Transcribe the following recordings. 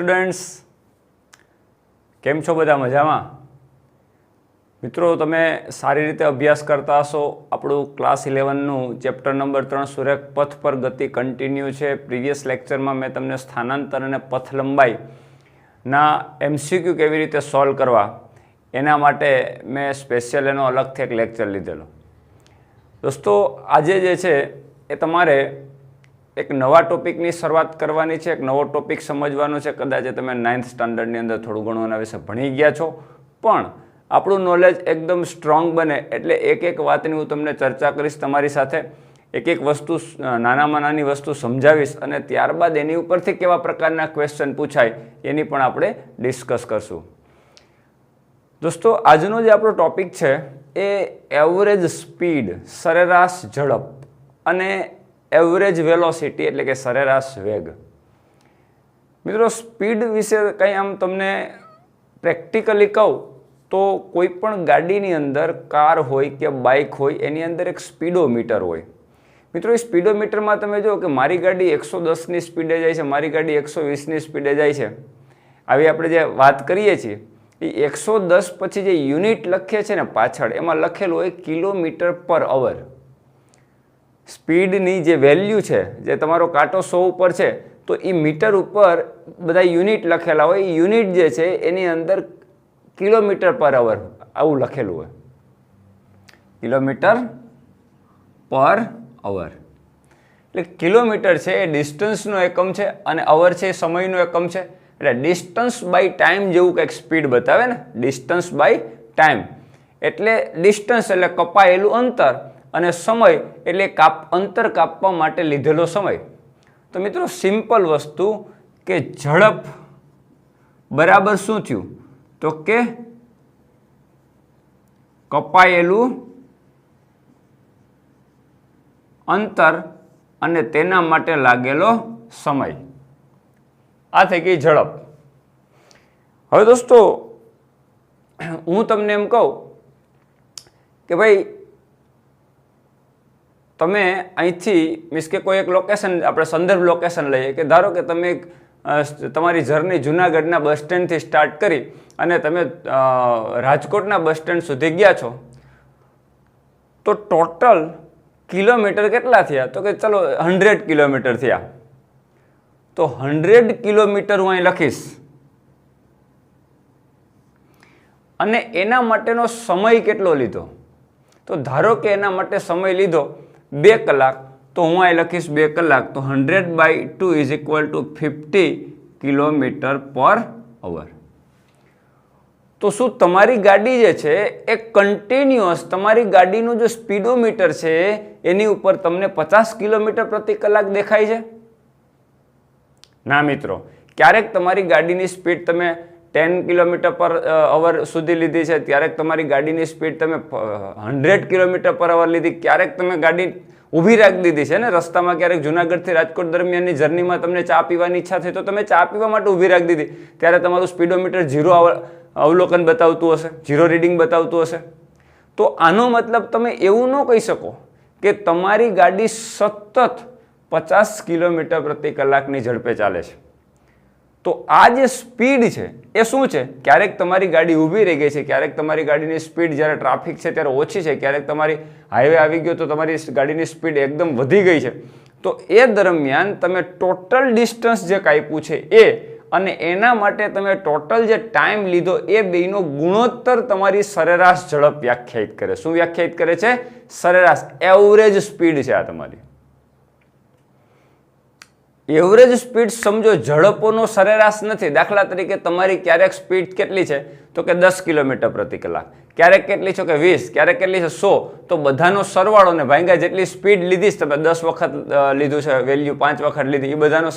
Students, કેમ છો બધા? મજામાં? મિત્રો, તમે સારી રીતે અભ્યાસ કરતા હશો. આપણું ક્લાસ 11નું ચેપ્ટર નંબર 3 સુરેખ પથ પર ગતિ કન્ટિન્યુ છે. પ્રીવિયસ લેક્ચરમાં મેં તમને સ્થાનાંતર અને પથ લંબાઈના MCQ કેવી રીતે સોલ્વ કરવા એના માટે મેં સ્પેશિયલ એનો અલગથી એક લેક્ચર લીધેલો. દોસ્તો, આજે જે છે એ તમારે એક નવા ટોપિકની શરૂઆત કરવાની છે. એક નવો ટોપિક સમજવાનો છે. કદાચ તમે 9th સ્ટાન્ડર્ડની અંદર થોડું ઘણું એના વિશે ભણી ગયા છો, પણ આપણું નોલેજ એકદમ સ્ટ્રોંગ બને એટલે એક એક વાતની હું તમને ચર્ચા કરીશ તમારી સાથે. એક એક વસ્તુ, નાનામાં નાની વસ્તુ સમજાવીશ અને ત્યારબાદ એની ઉપરથી કેવા પ્રકારના ક્વેશ્ચન પૂછાય એની પણ આપણે ડિસ્કસ કરશું. દોસ્તો, આજનો જે આપણો ટોપિક છે એ એવરેજ સ્પીડ, સરેરાશ ઝડપ અને એવરેજ વેલોસિટી એટલે કે સરેરાશ વેગ. મિત્રો, સ્પીડ વિશે કંઈ આમ તમને પ્રેક્ટિકલી કહું તો કોઈ પણ ગાડીની અંદર, કાર હોય કે બાઇક હોય, એની અંદર એક સ્પીડોમીટર હોય. મિત્રો, એ સ્પીડોમીટરમાં તમે જુઓ કે મારી ગાડી 110ની સ્પીડે જાય છે, મારી ગાડી 120ની સ્પીડે જાય છે. આવી આપણે જે વાત કરીએ છીએ એ 110 પછી જે યુનિટ લખીએ છીએ ને પાછળ, એમાં લખેલું હોય કિલોમીટર પર અવર. સ્પીડની જે વેલ્યુ છે, જે તમારો કાંટો 100 ઉપર છે, તો એ મીટર ઉપર બધા યુનિટ લખેલા હોય. એ યુનિટ જે છે એની અંદર કિલોમીટર પર અવર આવું લખેલું હોય. કિલોમીટર પર અવર એટલે કિલોમીટર છે એ ડિસ્ટન્સનો એકમ છે અને અવર છે એ સમયનો એકમ છે. એટલે ડિસ્ટન્સ બાય ટાઈમ જેવું કંઈક સ્પીડ બતાવે ને, ડિસ્ટન્સ બાય ટાઈમ. એટલે ડિસ્ટન્સ એટલે કપાયેલું અંતર અને સમય એટલે અંતર કાપવા માટે લીધેલો સમય. તો મિત્રો, સિમ્પલ વસ્તુ કે ઝડપ બરાબર શું થયું તો કે કપાયેલું અંતર અને તેના માટે લાગેલો સમય. આ થઈ ગઈ ઝડપ. હવે દોસ્તો, હું તમને એમ કહું કે ભાઈ તમે અહીંથી મીન્સ કે કોઈ એક લોકેશન, આપણે સંદર્ભ લોકેશન લઈએ કે ધારો કે તમે તમારી જર્ની જુનાગઢના બસ સ્ટેન્ડથી સ્ટાર્ટ કરી અને તમે રાજકોટના બસ સ્ટેન્ડ સુધી ગયા છો, તો ટોટલ કિલોમીટર કેટલા થયા તો કે ચલો 100 કિલોમીટર થયા. તો 100 કિલોમીટર હું અહીં લખીશ અને એના માટેનો સમય કેટલો લીધો. તો ધારો કે એના માટે સમય લીધો 2 કલાક, તો હું અહીં લખીશ 2 કલાક. તો 100/2 ઇઝ ઇક્વલ ટુ 50 કિલોમીટર પર અવર. તો શું તમારી ગાડી જે છે એ કન્ટિન્યુઅસ, તમારી ગાડીનું જે સ્પીડોમીટર છે એની ઉપર તમને 50 કિલોમીટર પ્રતિ કલાક દેખાય છે? ના મિત્રો, ક્યારેક તમારી ગાડીની સ્પીડ તમે 10 કિલોમીટર પર અવર સુધી લીધી છે, ક્યારેક તમારી ગાડીની સ્પીડ તમે 100 કિલોમીટર પર અવર લીધી, ક્યારેક તમે ગાડી ઊભી રાખી દીધી છે ને રસ્તામાં. ક્યારેક જુનાગઢથી રાજકોટ દરમિયાનની જર્નીમાં તમને ચા પીવાની ઈચ્છા થઈ તો તમે ચા પીવા માટે ઊભી રાખી દીધી, ત્યારે તમારું સ્પીડોમીટર 0 અવલોકન બતાવતું હશે, 0 રીડિંગ બતાવતું હશે. તો આનો મતલબ તમે એવું ન કહી શકો કે તમારી ગાડી સતત 50 કિલોમીટર પ્રતિ કલાકની ઝડપે ચાલે છે. તો આ જે સ્પીડ છે એ શું છે? ક્યારેક તમારી ગાડી ઊભી રહી ગઈ છે, ક્યારેક તમારી ગાડીની સ્પીડ જ્યારે ટ્રાફિક છે ત્યારે ઓછી છે, ક્યારેક તમારી હાઈવે આવી ગયો તો તમારી ગાડીની સ્પીડ એકદમ વધી ગઈ છે. તો એ દરમિયાન તમે ટોટલ ડિસ્ટન્સ જે કાપ્યું છે એ અને એના માટે તમે ટોટલ જે ટાઈમ લીધો એ બેનો ગુણોત્તર તમારી સરેરાશ ઝડપ વ્યાખ્યાયિત કરે. શું વ્યાખ્યાયિત કરે છે? સરેરાશ, એવરેજ સ્પીડ છે આ તમારી. એવરેજ સ્પીડ સમજો, ઝડપોનો સરેરાશ નથી. દાખલા તરીકે તમારી ક્યારેક સ્પીડ કેટલી છે તો કે 10 કિલોમીટર પ્રતિ કલાક, ક્યારેક કેટલી છે કે 20, ક્યારેક કેટલી છે 100. તો બધાનો સરવાળો ને ભાંગ્યા જેટલી સ્પીડ લીધી તમે 10 વખત લીધું છે, વેલ્યુ 5 વખત લીધી, એ બધાનો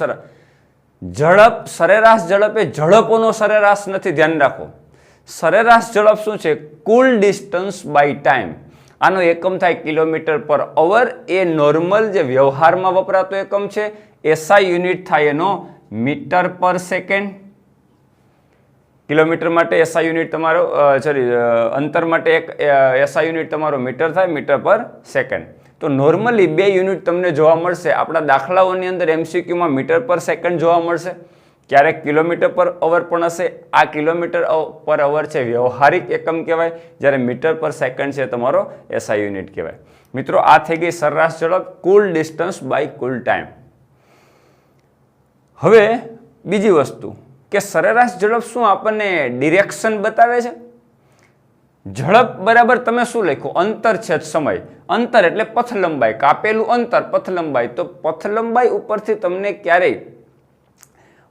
ઝડપ, સરેરાશ ઝડપ એ ઝડપોનો સરેરાશ નથી. ધ્યાન રાખો, સરેરાશ ઝડપ શું છે? કુલ ડિસ્ટન્સ બાય ટાઈમ. આનો એકમ થાય કિલોમીટર પર અવર. એ નોર્મલ જે વ્યવહારમાં વપરાતો એકમ છે. SI યુનિટ થાય એનો મીટર પર સેકન્ડ. કિલોમીટર માટે SI યુનિટ તમારો, અંતર માટે એક SI યુનિટ તમારો મીટર થાય, મીટર પર સેકન્ડ. તો નોર્મલી 2 યુનિટ તમને જોવા મળશે. આપણા દાખલાઓની અંદર MCQમાં મીટર પર સેકન્ડ જોવા મળશે, ક્યારેક કિલોમીટર પર અવર પણ હશે. આ કિલોમીટર પર અવર છે વ્યવહારિક એકમ કહેવાય, જ્યારે મીટર પર સેકન્ડ છે તમારો એસઆઈ યુનિટ કહેવાય. મિત્રો આ થઈ ગઈ સરેરાશ ઝડપ, કુલ ડિસ્ટન્સ બાય કુલ ટાઈમ. હવે બીજી વસ્તુ કે સરેરાશ ઝડપ શું આપણને ડિરેક્શન બતાવે છે? ઝડપ બરાબર તમે શું લખ્યું? અંતર છેદ સમય. અંતર એટલે પથ લંબાઈ, કાપેલું અંતર પથ લંબાઈ. તો પથ લંબાઈ ઉપરથી તમને ક્યારેય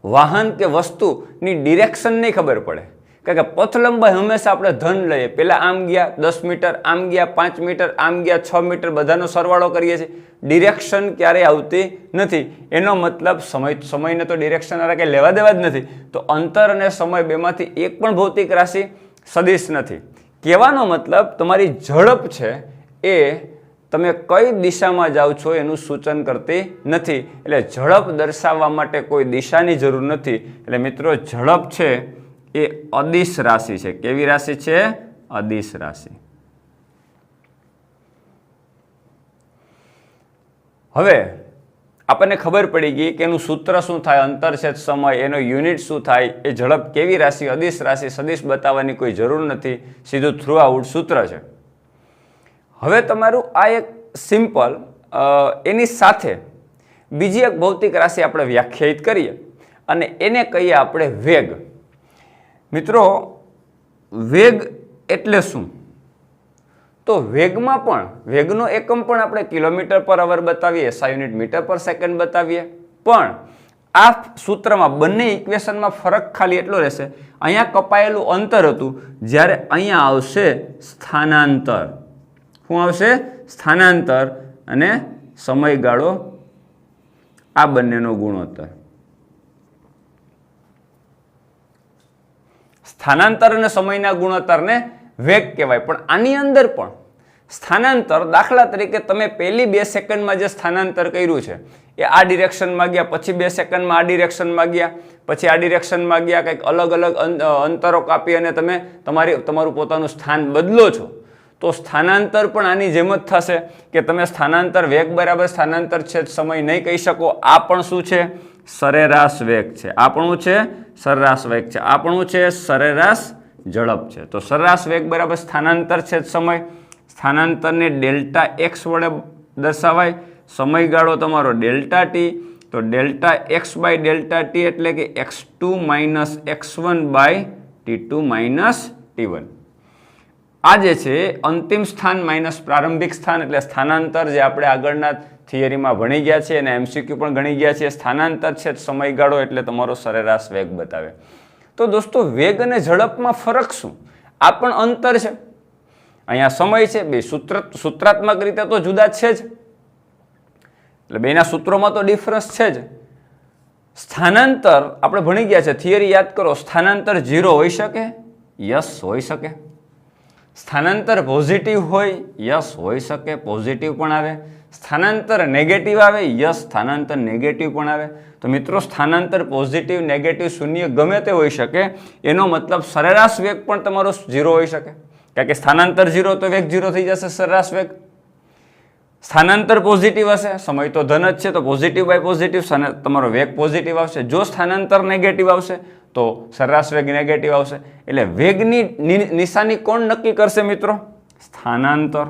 વાહન કે વસ્તુની ડિરેક્શન નહીં ખબર પડે, કારણ કે પથ લંબાઈ હંમેશા આપણે ધન લઈએ. પહેલા આમ ગયા 10 મીટર, આમ ગયા 5 મીટર, આમ ગયા 6 મીટર, બધાનો સરવાળો કરીએ છીએ. ડિરેક્શન ક્યારેય આવતી નથી. એનો મતલબ સમયને તો ડિરેક્શન કે લેવા દેવા જ નથી. તો અંતર અને સમય બેમાંથી એક પણ ભૌતિક રાશિ સદિશ નથી. કહેવાનો મતલબ તમારી ઝડપ છે એ તમે કઈ દિશામાં જાઓ છો એનું સૂચન કરતી નથી. એટલે ઝડપ દર્શાવવા માટે કોઈ દિશાની જરૂર નથી. એટલે મિત્રો ઝડપ છે એ અદિશ રાશિ છે. કેવી રાશિ છે? અદિશ રાશિ. હવે આપણને ખબર પડી ગઈ કે એનું સૂત્ર શું થાય, અંતર છેદ સમય, એનો યુનિટ શું થાય, એ ઝડપ કેવી રાશિ, અદિશ રાશિ, સદિશ બતાવવાની કોઈ જરૂર નથી, સીધું થ્રુ આઉટ સૂત્ર છે. હવે તમારું આ એક સિમ્પલ, એની સાથે બીજી એક ભૌતિક રાશિ આપણે વ્યાખ્યાયિત કરીએ અને એને કહીએ આપણે વેગ. મિત્રો વેગ એટલે શું? તો વેગમાં પણ વેગનો એકમ પણ આપણે કિલોમીટર પર અવર બતાવીએ, એસઆઈ યુનિટ મીટર પર સેકન્ડ બતાવીએ. પણ આ સૂત્રમાં બંને ઇક્વેશનમાં ફરક ખાલી એટલો રહેશે, અહીંયા કપાયેલું અંતર હતું, જ્યારે અહીંયા આવશે સ્થાનાંતર. શું આવશે? સ્થાનાંતર. અને સમયગાળો, આ બંનેનો ગુણોત્તર. સ્થાનાંતર અને સમયના ગુણોત્તરને વેગ કહેવાય. પણ આની અંદર પણ સ્થાનાંતર, દાખલા તરીકે તમે પહેલી 2 સેકન્ડમાં જે સ્થાનાંતર કર્યું છે એ આ ડિરેક્શનમાં ગયા, પછી 2 સેકન્ડમાં આ ડિરેક્શનમાં ગયા, પછી આ ડિરેક્શનમાં ગયા, કંઈક અલગ અલગ અંતરો કાપી અને તમે તમારું પોતાનું સ્થાન બદલો છો. તો સ્થાનાંતર પણ આની જેમ જ થશે કે તમે સ્થાનાંતર વેગ બરાબર સ્થાનાંતર છેદ સમય નહીં કહી શકો. આ પણ શું છે? સરેરાશ વેગ છે. આ પણ છે સરેરાશ વેગ છે. આ પણ છે સરેરાશ ઝડપ છે. તો સરેરાશ વેગ બરાબર સ્થાનાંતર છેદ સમય. સ્થાનાંતરને ડેલ્ટા એક્સ વડે દર્શાવાય. સમયગાળો તમારો ડેલ્ટા ટી. તો delta X by delta T એટલે કે x2 minus x1 by t2 minus t1. આ જે છે અંતિમ સ્થાન માઇનસ પ્રારંભિક સ્થાન, એટલે સ્થાનાંતર જે આપણે આગળના થિયરીમાં ભણી ગયા છે અને એમસીક્યુ પણ ગણી ગયા છે. સ્થાનાંતર છે સમયગાળો એટલે તમારો સરેરાશ વેગ બતાવે. તો દોસ્તો વેગ અને ઝડપમાં ફરક શું? આ પણ અંતર છે, અહીંયા સમય છે. બે સૂત્રાત્મક રીતે તો જુદા છે જ, એટલે બેના સૂત્રોમાં તો ડિફરન્સ છે જ. સ્થાનાંતર આપણે ભણી ગયા છે, થિયરી યાદ કરો. સ્થાનાંતર 0 હોઈ શકે? યસ, હોઈ શકે. સ્થાનાંતર પોઝિટિવ હોય? યસ, હોઈ શકે, પોઝિટિવ પણ આવે. સ્થાનાંતર નેગેટિવ આવે? યસ, સ્થાનાંતર નેગેટિવ પણ આવે. તો મિત્રો સ્થાનાંતર પોઝિટિવ, નેગેટિવ, શૂન્ય ગમે તે હોઈ શકે. એનો મતલબ સરેરાશ વેગ પણ તમારો 0 હોઈ શકે, કારણ કે સ્થાનાંતર 0 તો વેગ 0 થઈ જશે, સરેરાશ વેગ. સ્થાનાંતર પોઝિટિવ હશે, સમય તો ધન જ છે, તો પોઝિટિવ બાય પોઝિટિવ તમારો વેગ પોઝિટિવ આવશે. જો સ્થાનાંતર નેગેટિવ આવશે તો સરેરાશ વેગ નેગેટિવ આવશે. એટલે વેગની નિશાની કોણ નક્કી કરશે મિત્રો? સ્થાનાંતર.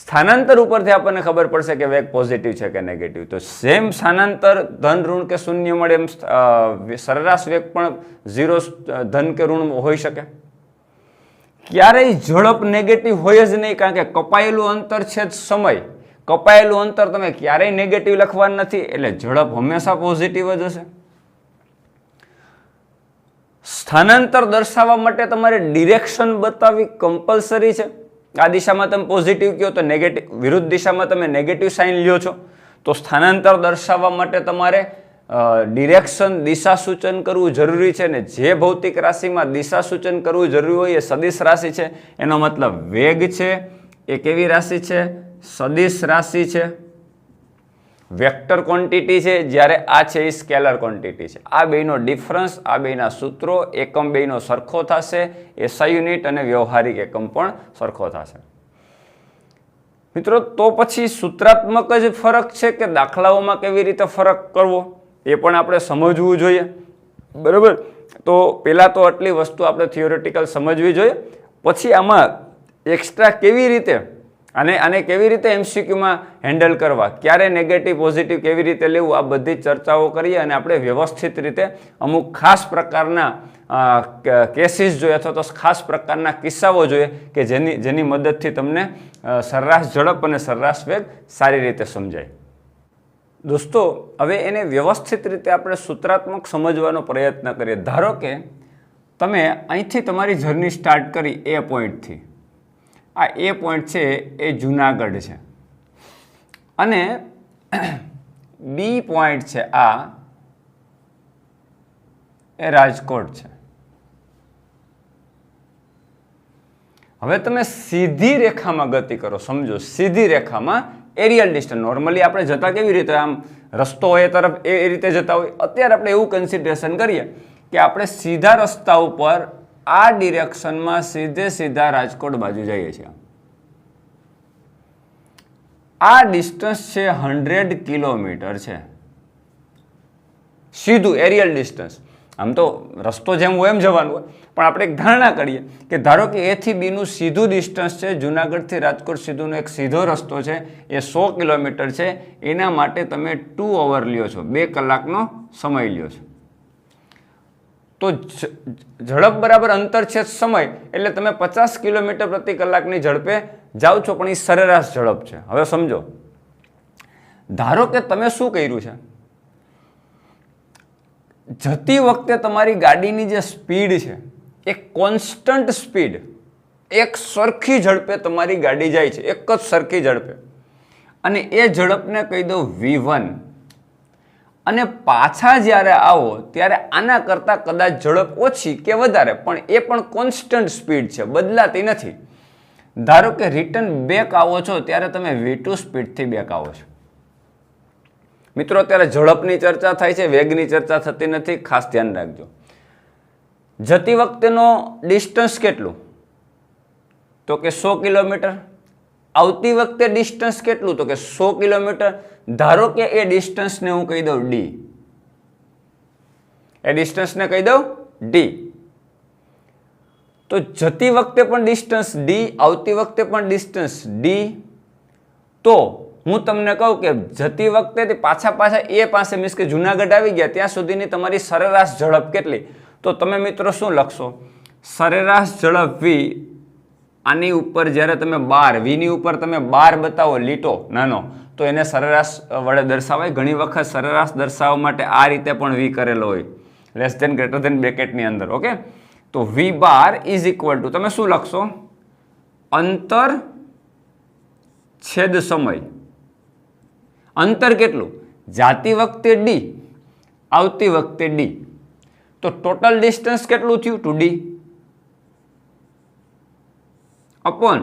સ્થાનાંતર ઉપરથી આપણને ખબર પડશે કે વેગ પોઝિટિવ છે કે નેગેટિવ. તો સેમ સ્થાનાંતર ધન, ઋણ કે શૂન્ય મળે એમ સરેરાશ વેગ પણ 0 ધન કે ઋણ હોઈ શકે. ક્યારેય ઝડપ નેગેટિવ હોય જ નહીં, કારણ કે કપાયેલું અંતર છે સમય. કપાયેલું અંતર તમે ક્યારેય નેગેટિવ લખવાનું નથી, એટલે ઝડપ હંમેશા પોઝિટિવ જ હશે. સ્થાનાંતર દર્શાવવા માટે તમારે ડિરેક્શન બતાવવી કમ્પલસરી છે. આ દિશામાં તમે પોઝિટિવ કહો તો નેગેટિવ, વિરુદ્ધ દિશામાં તમે નેગેટિવ સાઇન લ્યો છો. તો સ્થાનાંતર દર્શાવવા માટે તમારે ડિરેક્શન, દિશા સૂચન કરવું જરૂરી છે. ને જે ભૌતિક રાશિમાં દિશા સૂચન કરવું જરૂરી હોય એ સદિશ રાશિ છે. એનો મતલબ વેગ છે એ કેવી રાશિ છે? સદિશ રાશિ છે. વેક્ટર ક્વોન્ટિટી છે, જ્યારે આ છે એ સ્કેલર ક્વોન્ટિટી છે. આ બેનો ડિફરન્સ, આ બેના સૂત્રો, એકમ બેનો સરખો થશે. એસઆઈ યુનિટ અને વ્યવહારિક એકમ પણ સરખો થશે. મિત્રો તો પછી સૂત્રાત્મક જ ફરક છે કે દાખલાઓમાં કેવી રીતે ફરક કરવો? એ પણ આપણે સમજવું જોઈએ, બરાબર. તો પહેલાં તો આટલી વસ્તુ આપણે થિયોરિટિકલ સમજવી જોઈએ, પછી આમાં એક્સ્ટ્રા કેવી રીતે આને કેવી રીતે એમસીક્યુમાં હેન્ડલ કરવા, ક્યારે નેગેટિવ પોઝિટિવ કેવી રીતે લેવું, આ બધી ચર્ચાઓ કરીએ અને આપણે વ્યવસ્થિત રીતે અમુક ખાસ પ્રકારના કેસીસ જોઈએ અથવા તો ખાસ પ્રકારના કિસ્સાઓ જોઈએ કે જેની મદદથી તમને સરેરાશ ઝડપ અને સરેરાશ વેગ સારી રીતે સમજાય. દોસ્તો, હવે એને વ્યવસ્થિત રીતે આપણે સૂત્રાત્મક સમજવાનો પ્રયત્ન કરીએ. ધારો કે તમે અહીંથી તમારી જર્ની સ્ટાર્ટ કરી એ પોઈન્ટથી. આ એ પોઈન્ટ છે એ જુનાગઢ છે અને બી પોઈન્ટ છે આ એ રાજકોટ છે. હવે તમે સીધી રેખામાં ગતિ કરો, સમજો સીધી રેખામાં એરિયલ ડિસ્ટન્સ. નોર્મલી આપણે જતા કેવી રીતે આમ રસ્તો હોય એ તરફ એ રીતે જતા હોય. અત્યારે આપણે એવું કન્સિડરેશન કરીએ કે આપણે સીધા રસ્તા ઉપર આ ડિરેક્શનમાં સીધા રાજકોટ બાજુ જઈએ છીએ. આ ડિસ્ટન્સ છે 100 કિલોમીટર છે, સીધું એરિયલ ડિસ્ટન્સ. આમ તો રસ્તો જેમ હોય એમ જવાનું હોય, પણ આપણે એક ધારણા કરીએ કે ધારો કે એ થી બીનું સીધું ડિસ્ટન્સ છે, જુનાગઢથી રાજકોટ સીધુંનો એક સીધો રસ્તો છે, એ 100 કિલોમીટર છે. એના માટે તમે 2 અવર લ્યો છો, 2 કલાકનો સમય લ્યો છો. તો ઝડપ બરાબર અંતર છે સમય, એટલે તમે 50 કિલોમીટર પ્રતિ કલાકની ઝડપે જાઓ છો, પણ એ સરેરાશ ઝડપ છે. હવે સમજો, ધારો કે તમે શું કર્યું છે, જતી વખતે તમારી ગાડીની જે સ્પીડ છે એ કોન્સ્ટન્ટ સ્પીડ, એક સરખી ઝડપે તમારી ગાડી જાય છે, એક જ સરખી ઝડપે, અને એ ઝડપને કહી દો V1. અને પાછા જ્યારે આવો ત્યારે આના કરતાં કદાચ ઝડપ ઓછી કે વધારે, પણ એ પણ કોન્સ્ટન્ટ સ્પીડ છે, બદલાતી નથી. ધારો કે રિટર્ન બેક આવો છો ત્યારે તમે V2 સ્પીડથી બેક આવો છો. મિત્રો, અત્યારે ઝડપની ચર્ચા થાય છે, વેગની ચર્ચા થતી નથી, ખાસ ધ્યાન રાખજો. જતી વખતેનો ડિસ્ટન્સ કેટલું? તો કે 100 કિલોમીટર. આવતી વખતે ડિસ્ટન્સ કેટલું? તો કે 100 કિલોમીટર. ધારો કે એ ડિસ્ટન્સને હું કહી દઉં D. એ ડિસ્ટન્સને કહી દઉં D. તો જતી વખતે પણ ડિસ્ટન્સ D, આવતી વખતે પણ ડિસ્ટન્સ D. તો હું તમને કહું કે જતી વખતે પાછા એ પાસે મીન્સ કે જુનાગઢ આવી ગયા ત્યાં સુધીની તમારી સરેરાશ ઝડપ કેટલી? તો તમે મિત્રો શું લખશો? સરેરાશ ઝડપ V. આની ઉપર જ્યારે તમે 12, V ની ઉપર તમે 12 બતાવો લીટો નાનો, તો એને સરેરાશ વડે દર્શાવાય. ઘણી વખત સરેરાશ દર્શાવવા માટે આ રીતે પણ V કરેલો હોય, લેસ ધેન ગ્રેટર ધેન બ્રેકેટની અંદર. ઓકે, તો V12 ઇઝ ઇક્વલ ટુ તમે શું લખશો? અંતર છેદ સમય. અંતર કેટલું? જાતી વખતે D, આવતી વખતે D. તો ટોટલ ડિસ્ટન્સ કેટલું થયું? 2D. અપોન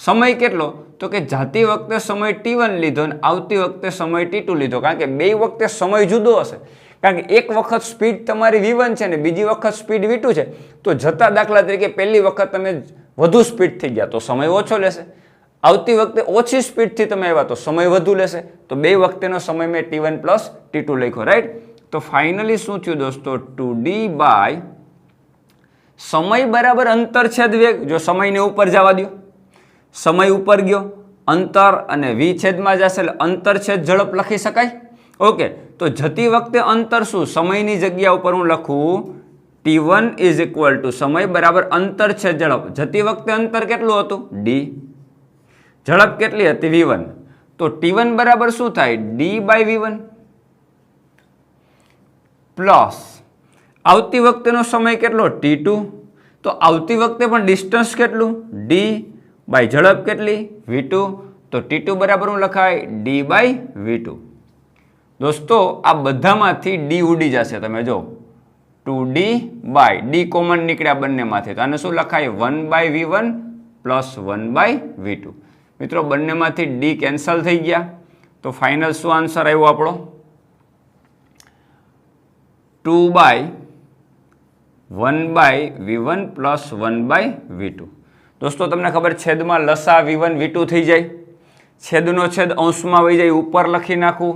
સમય કેટલો? તો કે જાતી વખતે સમય T1 લીધો અને આવતી વખતે સમય T2 લીધો. કારણ કે બે વખતે સમય જુદો હશે. કારણ કે એક વખત સ્પીડ તમારી V1 છે ને બીજી વખત સ્પીડ V2 છે. તો જતા દાખલા તરીકે પહેલી વખત તમે વધુ સ્પીડ થઈ ગયા તો સમય ઓછો લેશે. આવતી વખતે ઓછી સ્પીડથી તમે આવ્યા તો સમય વધુ લેશે. તો બે વખતેનો સમય મેં T1 પ્લસ T2 લખ્યો, રાઈટ. તો ફાઇનલી શું થયું દોસ્તો? 2D બાય સમય બરાબર અંતર છેદ વેગ. જો સમયને ઉપર જવા દો, સમય ઉપર ગયો, અંતર અને V છેદમાં જશે એટલે અંતર છેદ ઝડપ લખી શકાય. ઓકે, તો જતી વખતે અંતર શું? સમયની જગ્યા ઉપર હું લખું T1 ઇઝ ઇક્વલ ટુ સમય બરાબર અંતર છેદ ઝડપ. જતી વખતે અંતર કેટલું હતું? D. ઝડપ કેટલી હતી? V1. તો T1 બરાબર શું થાય? D બાય V1 પ્લસ આવતી વખતેનો સમય કેટલો? T2. તો આવતી વખતે પણ ડિસ્ટન્સ કેટલું? D બાય ઝડપ કેટલી? V2. તો T2 બરાબર શું લખાય? D by V2. દોસ્તો, આ બધામાંથી D ઉડી જશે. તમે જો 2D બાય D કોમન નીકળ્યા બંનેમાંથી, તો આને શું લખાય? 1 by V1 plus 1 by V2. મિત્રો, બંનેમાંથી D કેન્સલ થઈ ગયા. તો ફાઇનલ શું આન્સર આવ્યો આપણો? 2 by 1 by V1 plus 1 by V2. દોસ્તો, તમને ખબર છેદમાં લસા V1 V2 થઈ જાય, છેદનો છેદ અંશમાં વહી જાય, ઉપર લખી નાખું,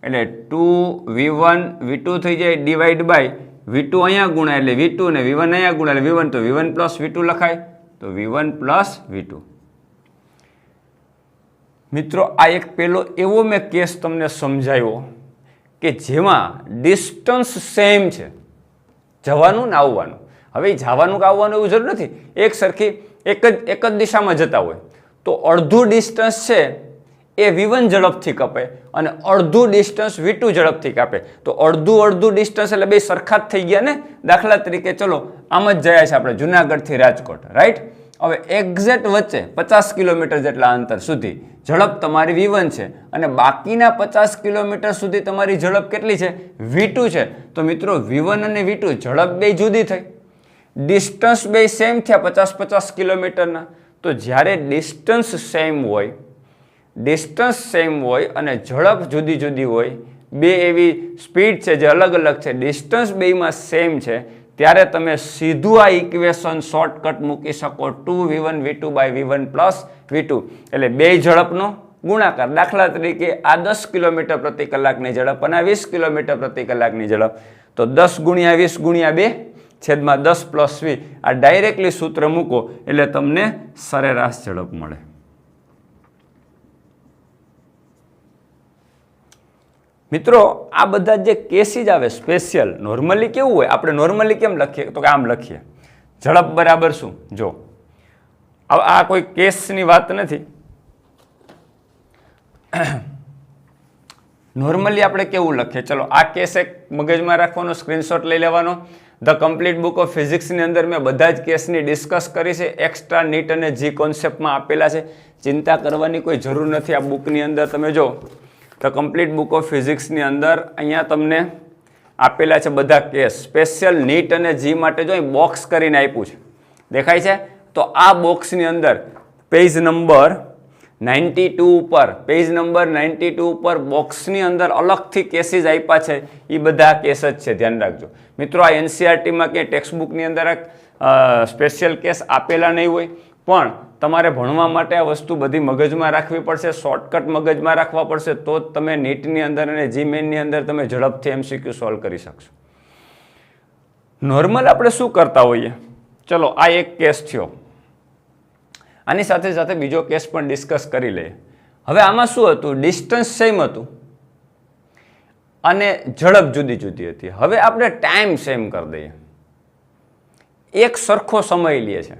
એટલે 2v1 v2 થઈ જાય ડિવાઈડ બાય v2 અહીંયા ગુણ્યા એટલે v2 ને v1 અહીંયા ગુણ્યા એટલે v1 તો v1 પ્લસ v2 લખાય તો v1 પ્લસ v2. મિત્રો આ એક પેલો એવો મેં કેસ તમને સમજાવ્યો કે જેમાં ડિસ્ટન્સ સેમ છે, જવાનું ને આવવાનું. હવે જવાનું કે આવવાનું એવું જરૂર નથી, એક સરખી એક જ દિશામાં જતા હોય તો અડધું ડિસ્ટન્સ છે એ v1 ઝડપથી કાપે અને અડધું ડિસ્ટન્સ v2 ઝડપથી કાપે તો અડધું ડિસ્ટન્સ એટલે બે સરખા જ થઈ ગયા ને. દાખલા તરીકે ચલો આમ જ જયા છે આપણે જુનાગઢથી રાજકોટ, રાઈટ. હવે એક્ઝેક્ટ વચ્ચે 50 કિલોમીટર જેટલા અંતર સુધી ઝડપ તમારી v1 છે અને બાકીના 50 કિલોમીટર સુધી તમારી ઝડપ કેટલી છે? v2 છે. તો મિત્રો v1 અને v2 ઝડપ બે જુદી થઈ, ડિસ્ટન્સ બે સેમ થયા 50-50 કિલોમીટરના. તો જ્યારે ડિસ્ટન્સ સેમ હોય અને ઝડપ જુદી જુદી હોય, બે એવી સ્પીડ છે જે અલગ અલગ છે, ડિસ્ટન્સ બેમાં સેમ છે, ત્યારે તમે સીધું આ ઇક્વેશન શોર્ટકટ મૂકી શકો 2v1 v2 by v1 plus v2 એટલે બે ઝડપનો ગુણાકાર. દાખલા તરીકે આ 10 કિલોમીટર પ્રતિ કલાકની ઝડપ અને આ 20 કિલોમીટર પ્રતિ કલાકની ઝડપ તો 10 ગુણ્યા 20 ગુણ્યા 2 છેદમાં 10 પ્લસ v. આ ડાયરેક્ટલી સૂત્ર મૂકો એટલે તમને સરેરાશ ઝડપ મળે. મિત્રો આ બધા જે કેસીસ આવે સ્પેશિયલ, નોર્મલી કેવું હોય, આપણે નોર્મલી કેમ લખીએ તો કે આમ લખીએ ઝડપ બરાબર શું. જો આ કોઈ કેસની વાત નથી, નોર્મલી આપણે કેવું લખીએ. ચલો આ કેસ એક મગજમાં રાખવાનો, સ્ક્રીનશોટ લઈ લેવાનો. ધ કમ્પ્લીટ બુક ઓફ ફિઝિક્સની અંદર મેં બધા જ કેસની ડિસ્કસ કરી છે, એક્સ્ટ્રા નીટ અને જી કોન્સેપ્ટમાં આપેલા છે. ચિંતા કરવાની કોઈ જરૂર નથી. આ બુકની અંદર તમે જો ધ કમ્પ્લીટ બુક ઓફ ફિઝિક્સની અંદર અહીંયા તમને આપેલા છે બધા કેસ. સ્પેશિયલ નીટ અને જી માટે જો અહીં બોક્સ કરીને આપ્યું છે, દેખાય છે. તો આ બોક્સની અંદર પેજ નંબર 92 ઉપર બોક્સની અંદર અલગથી કેસીસ આપ્યા છે. એ બધા કેસ જ છે, ધ્યાન રાખજો મિત્રો. આ એનસીઆરટીમાં કે ટેક્સ્ટબુકની અંદર સ્પેશિયલ કેસ આપેલા નહીં હોય, પણ તમારે ભણવા માટે આ વસ્તુ બધી મગજમાં રાખવી પડશે, શોર્ટકટ મગજમાં રાખવા પડશે, તો જ તમે નીટની અંદર અને જી મેઇનની અંદર તમે ઝડપથી એમસીક્યુ સોલ્વ કરી શકશો. નોર્મલ આપણે શું કરતા હોઈએ, ચલો આ એક કેસ થયો, આની સાથે સાથે બીજો કેસ પણ ડિસ્કસ કરી લઈએ. હવે આમાં શું હતું, ડિસ્ટન્સ સેમ હતું અને ઝડપ જુદી જુદી હતી. હવે આપણે ટાઈમ સેમ કરી દઈએ, એક સરખો સમય લે છે.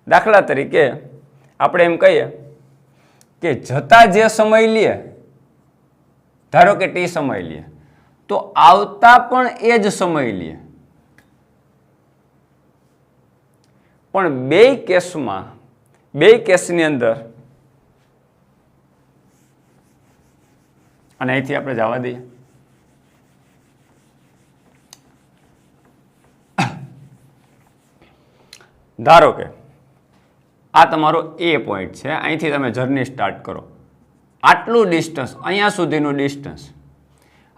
દાખલા તરીકે આપણે એમ કહીએ કે જતા જે સમય લે, ધારો કે ટી સમય લે, તો આવતા પણ એ જ સમય લે. પણ બે કેસની અંદર, અને અહીંથી આપણે જવા દઈએ, ધારો કે આ તમારો એ પોઈન્ટ છે, અહીંથી તમે જર્ની સ્ટાર્ટ કરો, આટલું ડિસ્ટન્સ, અહીંયા સુધીનું ડિસ્ટન્સ.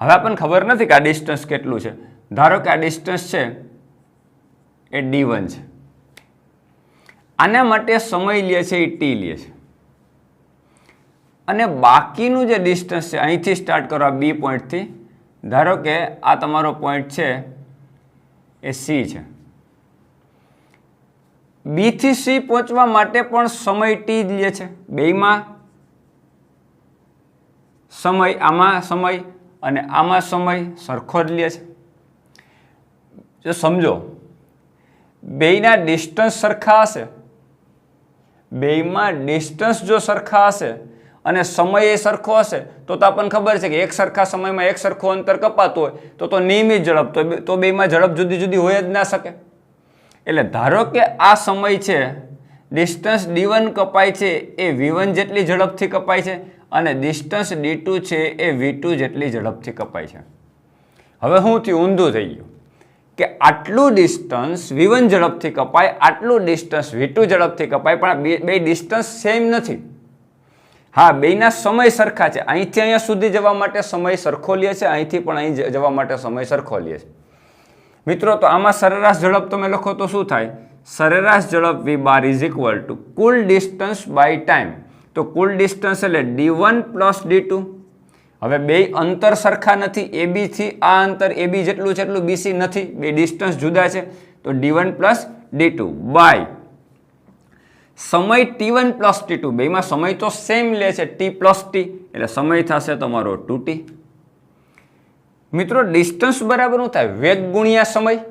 હવે આપણને ખબર નથી કે આ ડિસ્ટન્સ કેટલું છે. ધારો કે આ ડિસ્ટન્સ છે એ d1 છે. આના માટે સમય લે છે એ t લે છે, અને બાકીનું જે ડિસ્ટન્સ છે અહીંથી સ્ટાર્ટ કરો આ બી પોઈન્ટથી, ધારો કે આ તમારો પોઈન્ટ છે એ સી છે. બી થી સી પહોંચવા માટે પણ સમય ટી જ લે છે. બેયમાં સમય, આમાં સમય અને આમાં સમય સરખો જ લે છે. જો સમજો, બેયના ડિસ્ટન્સ સરખા હશે, બેયમાં ડિસ્ટન્સ જો સરખા હશે અને સમય એ સરખો હશે તો આપણને ખબર છે કે એક સરખા સમયમાં એક સરખું અંતર કપાતું હોય તો નિયમિત ઝડપ, તો બેયમાં ઝડપ જુદી જુદી હોય જ ના શકે. એટલે ધારો કે આ સમય છે, ડિસ્ટન્સ d1 કપાય છે એ v1 જેટલી ઝડપથી કપાય છે અને ડિસ્ટન્સ d2 છે એ v2 જેટલી ઝડપથી કપાય છે. હવે શું થયું, ઊંધું થઈ ગયું કે આટલું ડિસ્ટન્સ v1 ઝડપથી કપાય, આટલું ડિસ્ટન્સ v2 ઝડપથી કપાય, પણ બે ડિસ્ટન્સ સેમ નથી. હા, બેયના સમય સરખા છે. અહીંથી અહીંયા સુધી જવા માટે સમય સરખો લે છે, અહીંથી પણ અહીં જવા માટે સમય સરખો લે છે. મિત્રો, તો આમાં સરેરાશ ઝડપ તમે લખો તો શું થાય, સરેરાશ ઝડપ v bar is equal to કુલ ડિસ્ટન્સ બાય ટાઈમ. તો કુલ ડિસ્ટન્સ એટલે d1 પ્લસ d2 હવે બે અંતર સરખા નથી. AB થી આ અંતર AB જેટલું છે એટલું BC નથી, બે ડિસ્ટન્સ જુદા છે. તો D1 પ્લસ D2 બાય સમય T1 પ્લસ T2, બેમાં સમય તો સેમ લે છે T પ્લસ T, એટલે સમય થશે તમારો 2T. મિત્રો ડિસ્ટન્સ બરાબર શું થાય? વેગ ગુણ્યા સમય.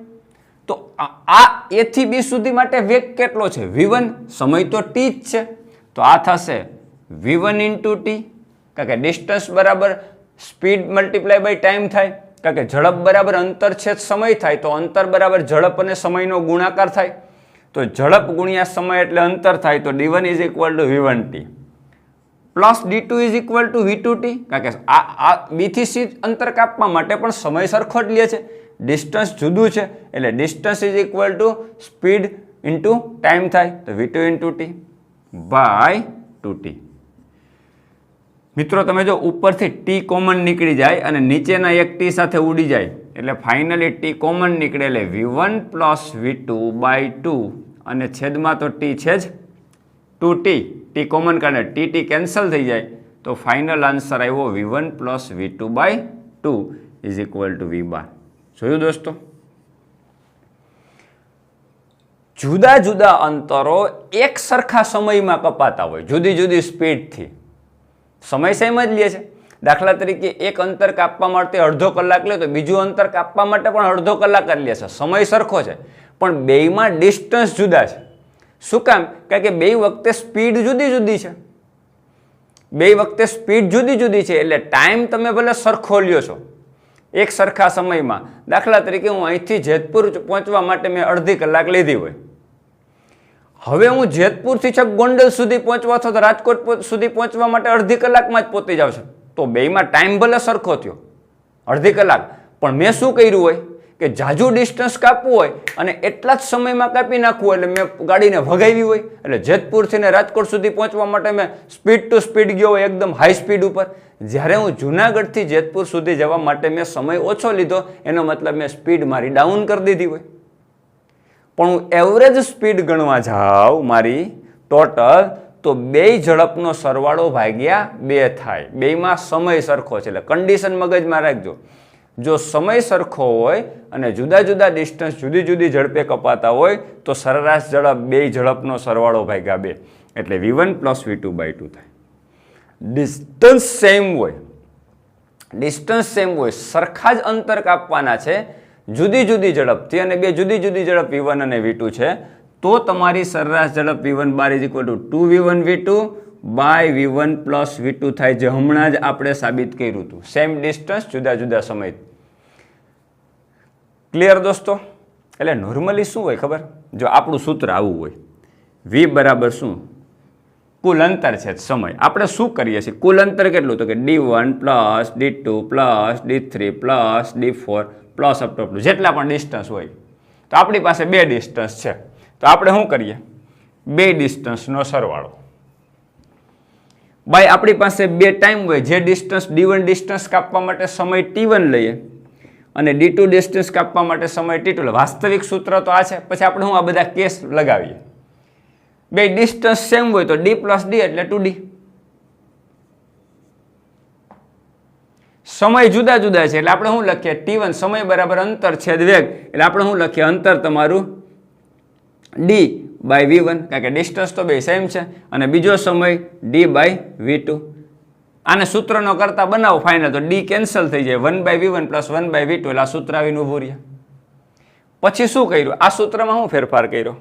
તો આ A થી B સુધી માટે વેગ કેટલો છે? V1. સમય તો T જ છે, તો આ થશે V1 ઇન્ટુ T, કારણ કે ડિસ્ટન્સ બરાબર સ્પીડ મલ્ટીપ્લાય બાય ટાઈમ થાય, કારણ કે ઝડપ બરાબર અંતર છેદ સમય થાય, તો અંતર બરાબર ઝડપ અને સમયનો ગુણાકાર થાય. તો ઝડપ ગુણ્યા સમય એટલે અંતર થાય, તો D1 is equal two V1T plus D2 is equal two V2T, કારણ કે આ B થી C અંતર કાપવા માટે પણ સમય સરખો જ લે છે, ડિસ્ટન્સ જુદું છે, એટલે distance is equal two speed into time થાય, તો V2 into T by 2T. મિત્રો તમે જો ઉપરથી T કોમન નીકળી જાય અને નીચેના એક T સાથે ઉડી જાય, એટલે ફાઇનલી T કોમન નીકળે, એટલે V1 પ્લસ V2 બાય 2, અને છેદમાં તો T છે જ 2T, T કોમન કારણે T કેન્સલ થઈ જાય, તો ફાઇનલ આન્સર આવ્યો V1 plus V2 by 2 is equal to V bar. જોયું દોસ્તો? જુદા જુદા અંતરો એક સરખા સમયમાં કપાતા હોય, જુદી જુદી સ્પીડથી, સમય સેમ જ લે છે. દાખલા તરીકે એક અંતર કાપવા માટે અડધો કલાક લે, તો બીજું અંતર કાપવા માટે પણ અડધો કલાક જ લે છે, સમય સરખો છે, પણ બેયમાં ડિસ્ટન્સ જુદા છે. શું કામ? કારણ કે બે વખતે સ્પીડ જુદી જુદી છે, બે વખતે સ્પીડ જુદી જુદી છે, એટલે ટાઈમ તમે ભલે સરખો લ્યો છો એક સરખા સમયમાં. દાખલા તરીકે હું અહીંથી જેતપુર પહોંચવા માટે મેં અડધી કલાક લીધી હોય, હવે હું જેતપુરથી છક ગોંડલ સુધી પહોંચવા અથવા તો રાજકોટ સુધી પહોંચવા માટે અડધી કલાકમાં જ પહોંચી જાવ છું, તો બેયમાં ટાઈમ ભલે સરખો થયો અડધી કલાક, પણ મેં શું કર્યું હોય કે જાજુ ડિસ્ટન્સ કાપવું હોય અને એટલા જ સમયમાં કાપી નાખવું, એટલે મેં ગાડીને ભગાવી હોય, એટલે જેતપુરથી ને રાજકોટ સુધી પહોંચવા માટે મેં સ્પીડ ટુ સ્પીડ ગયો હોય, એકદમ હાઈ સ્પીડ ઉપર. જ્યારે હું જુનાગઢથી જેતપુર સુધી જવા માટે મેં સમય ઓછો લીધો, એનો મતલબ મેં સ્પીડ મારી ડાઉન કરી દીધી હોય. પણ હું એવરેજ સ્પીડ ગણવા જાઉં મારી ટોટલ, તો બે ઝડપનો સરવાળો ભાગ્યા 2 થાય, બેમાં સમય સરખો છે. એટલે કન્ડિશન મગજમાં રાખજો, જો સમય સરખો હોય અને જુદા જુદા ડિસ્ટન્સ જુદી જુદી ઝડપે કપાતા હોય, તો સરેરાશ ઝડપ બે ઝડપનો સરવાળો ભાગ્યા 2, એટલે V1 પ્લસ V2 બાય 2 થાય. ડિસ્ટન્સ સેમ હોય, સરખા જ અંતર કાપવાના છે જુદી જુદી ઝડપથી, અને બે જુદી જુદી ઝડપ V1 અને V2 છે, તો તમારી સરેરાશ ઝડપ V1 bar is equal to 2V1 V2 by V1 plus V2 થાય, જે હમણાં જ આપણે સાબિત કર્યું હતું. સેમ ડિસ્ટન્સ જુદા જુદા સમય. ક્લિયર દોસ્તો? એટલે નોર્મલી શું હોય ખબર? જો આપણું સૂત્ર આવું હોય, V બરાબર શું? કુલ અંતર છે સમય. આપણે શું કરીએ છીએ? કુલ અંતર કેટલું? તો કે D1 plus D2 plus D3 plus D4 plus up to જેટલા પણ ડિસ્ટન્સ હોય. તો આપણી પાસે બે ડિસ્ટન્સ છે, તો આપણે શું કરીએ? બે ડિસ્ટન્સનો સરવાળો બાય આપણી પાસે બે ટાઈમ હોય, જે ડિસ્ટન્સ D1 ડિસ્ટન્સ કાપવા માટે સમય T1 લઈએ અને D2 ડિસ્ટન્સ કાપવા માટે સમય T2 લે. વાસ્તવિક સૂત્ર તો આ છે. પછી આપણે શું આ બધા કેસ લગાવીએ? બે ડિસ્ટન્સ સેમ હોય તો D પ્લસ D એટલે 2D. સમય જુદા જુદા છે, એટલે આપણે શું લખીએ? T1 સમય બરાબર અંતર છેદ વેગ, એટલે આપણે શું લખીએ? અંતર તમારું D બાય V1, કારણ કે ડિસ્ટન્સ તો બે સેમ છે, અને બીજો સમય D બાય V2. આને સૂત્રનો કરતા બનાવો ફાઇનલ, તો D કેન્સલ થઈ જાય, 1 by V1 plus 1 by V2, એટલે આ સૂત્ર આવીને ઊભું રહ્યા. પછી શું કર્યું? આ સૂત્રમાં શું ફેરફાર કર્યો?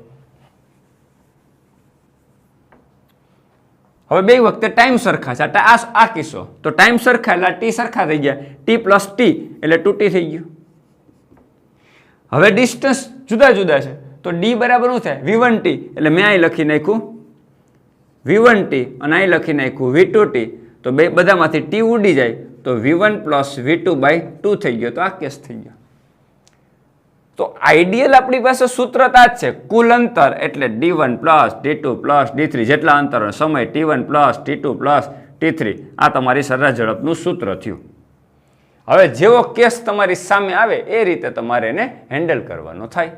હવે બે વખતે ટાઈમ સરખા છે, આ કિસ્સો તો ટાઈમ સરખા એટલે T સરખા થઈ ગયા, T પ્લસ T એટલે 2T થઈ ગયું. હવે ડિસ્ટન્સ જુદા જુદા છે, તો D બરાબર શું થાય? V1T, એટલે મેં અહીં લખી નાખ્યું V1T અને અહીં લખી નાખ્યું V2T, તો બે બધામાંથી T ઉડી જાય, તો V1 પ્લસ V2 બાય 2 થઈ ગયો. તો આ કેસ થઈ ગયો. તો આઈડિયલ આપણી પાસે સૂત્ર આ જ છે, કુલ અંતર એટલે D1 plus D2 plus D3, જેટલા અંતર સમય T1 plus T2 plus T3, આ તમારી સરેરાશ ઝડપનું સૂત્ર થયું. હવે જેવો કેસ તમારી સામે આવે એ રીતે તમારે એને હેન્ડલ કરવાનો થાય.